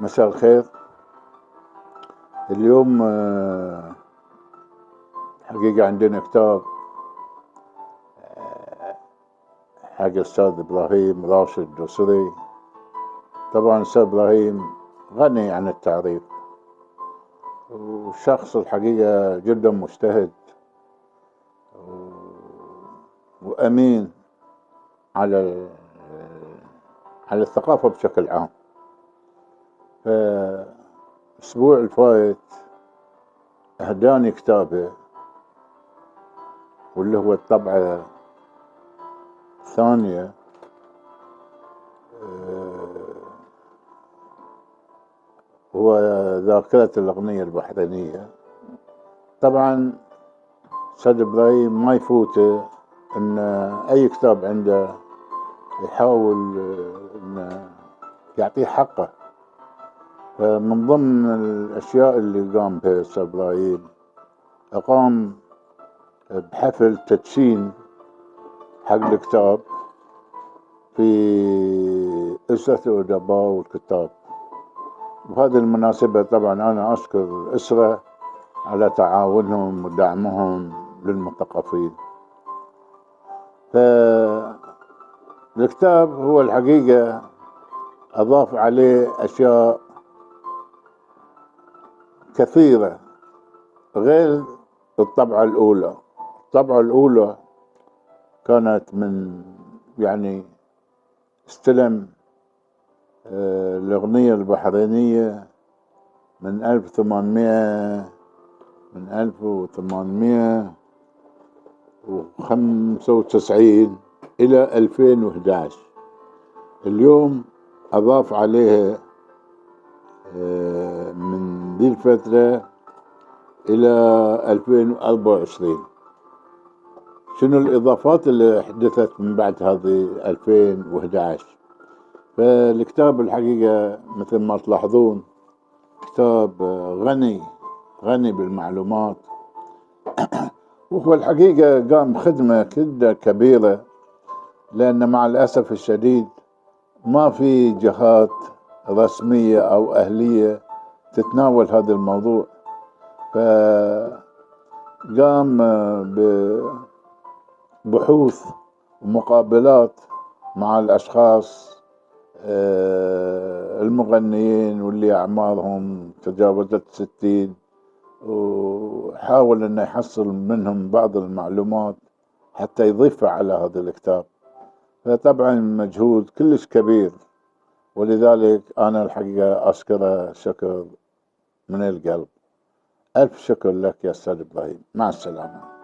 مساء الخير. اليوم حقيقة عندنا كتاب حق الأستاذ إبراهيم راشد الدوسري. طبعا الأستاذ إبراهيم غني عن التعريف، وشخص الحقيقة جدا مجتهد وأمين على الثقافة بشكل عام. فالأسبوع الفايت أهداني كتابه، واللي هو الطبعة الثانية، هو ذاكرة الأغنية البحرينية. طبعا أستاذ إبراهيم ما يفوته إن أي كتاب عنده يحاول إنه يعطيه حقه. فمن ضمن الأشياء اللي قام بها أستاذ إبراهيم، أقام بحفل تدشين حق الكتاب في أسرة الأدباء والكتاب. بهذه المناسبة طبعا أنا أشكر الأسرة على تعاونهم ودعمهم للمثقفين. فالكتاب هو الحقيقة أضاف عليه أشياء كثيرة غير الطبعة الأولى. الطبعة الأولى كانت من استلم الأغنية البحرينية من 1895 إلى 2011. اليوم أضاف عليها من ذي الفترة إلى 2024. شنو الإضافات اللي حدثت من بعد هذه 2011؟ فالكتاب الحقيقة مثل ما تلاحظون كتاب غني بالمعلومات، وهو الحقيقة قام خدمة كده كبيرة، لأن مع الأسف الشديد ما في جهات رسمية أو أهلية تتناول هذا الموضوع. فقام ببحوث ومقابلات مع الأشخاص المغنيين واللي أعمارهم تجاوزت 60، وحاول أنه يحصل منهم بعض المعلومات حتى يضيفها على هذا الكتاب. فطبعا مجهود كلش كبير، ولذلك أنا الحقيقة أشكره شكر من القلب. ألف شكر لك يا أستاذ إبراهيم. مع السلامة.